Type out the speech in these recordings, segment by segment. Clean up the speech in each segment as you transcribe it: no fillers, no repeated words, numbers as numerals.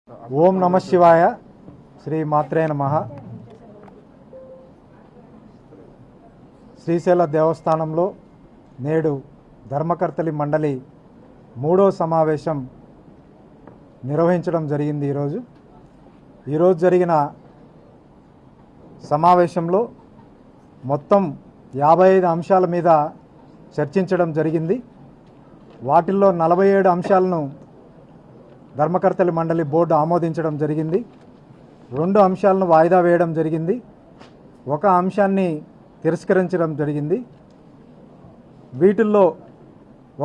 ఓం నమ శివాయ. శ్రీ మాత్రే నమః. శ్రీశైల దేవస్థానంలో నేడు ధర్మకర్తలి మండలి 3వ సమావేశం నిర్వహించడం జరిగింది. ఈరోజు జరిగిన సమావేశంలో మొత్తం 55 అంశాల మీద చర్చించడం జరిగింది. వాటిల్లో 47 అంశాలను ధర్మకర్తలి మండలి బోర్డు ఆమోదించడం జరిగింది. 2 అంశాలను వాయిదా వేయడం జరిగింది. 1 అంశాన్ని తిరస్కరించడం జరిగింది. వీటిల్లో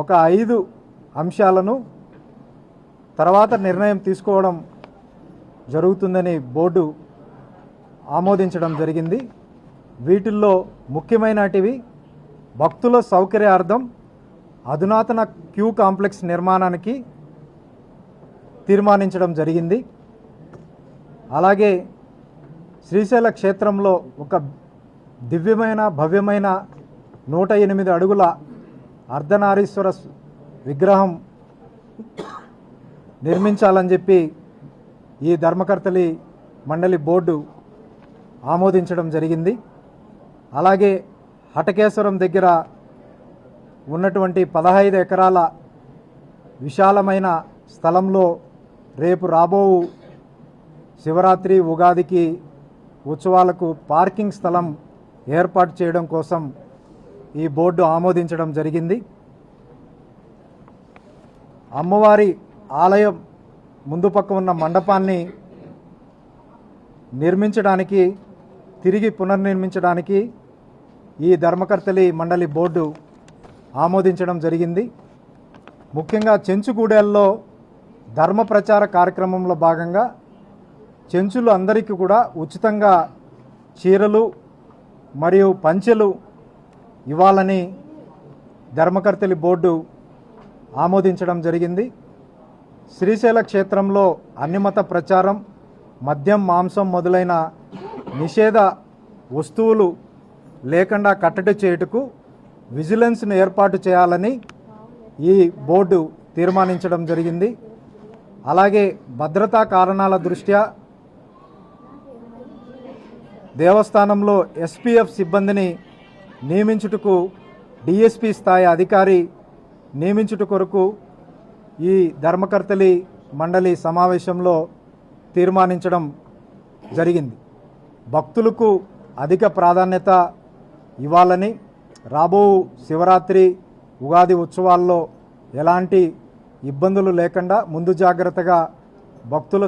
ఒక 5 అంశాలను తర్వాత నిర్ణయం తీసుకోవడం జరుగుతుందని బోర్డు ఆమోదించడం జరిగింది. వీటిల్లో ముఖ్యమైనటివి భక్తుల సౌకర్యార్థం అధునాతన క్యూ కాంప్లెక్స్ నిర్మాణానికి తీర్మానించడం జరిగింది. అలాగే శ్రీశైల క్షేత్రంలో ఒక దివ్యమైన భవ్యమైన 108 అడుగుల అర్ధనారీశ్వర విగ్రహం నిర్మించాలని చెప్పి ఈ ధర్మకర్తలి మండలి బోర్డు ఆమోదించడం జరిగింది. అలాగే హటకేశ్వరం దగ్గర ఉన్నటువంటి 15 ఎకరాల విశాలమైన స్థలంలో రేపు రాబో శివరాత్రి ఉగాదికి ఉత్సవాలకు పార్కింగ్ స్థలం ఏర్పాటు చేయడం కోసం ఈ బోర్డు ఆమోదించడం జరిగింది. అమ్మవారి ఆలయం ముందు పక్క ఉన్న మండపాన్ని నిర్మించడానికి తిరిగి పునర్నిర్మించడానికి ఈ ధర్మకర్తలి మండలి బోర్డు ఆమోదించడం జరిగింది. ముఖ్యంగా చెంచుగూడెల్లో ధర్మ ప్రచార కార్యక్రమంలో భాగంగా చెంచులు అందరికీ కూడా ఉచితంగా చీరలు మరియు పంచెలు ఇవ్వాలని ధర్మకర్తలి బోర్డు ఆమోదించడం జరిగింది. శ్రీశైల క్షేత్రంలో అన్ని మత ప్రచారం, మద్యం, మాంసం మొదలైన నిషేధ వస్తువులు లేకుండా కట్టడి చేయుటకు విజిలెన్స్ను ఏర్పాటు చేయాలని ఈ బోర్డు తీర్మానించడం జరిగింది. అలాగే భద్రతా కారణాల దృష్ట్యా దేవస్థానంలో ఎస్పీఎఫ్ సిబ్బందిని నియమించుటకు డిఎస్పీ స్థాయి అధికారి నియమించుట కొరకు ఈ ధర్మకర్తలి మండలి సమావేశంలో తీర్మానించడం జరిగింది. భక్తులకు అధిక ప్రాధాన్యత ఇవ్వాలని, రాబో శివరాత్రి ఉగాది ఉత్సవాల్లో ఎలాంటి ఇబ్బందులు లేకుండా ముందు జాగ్రత్తగా భక్తుల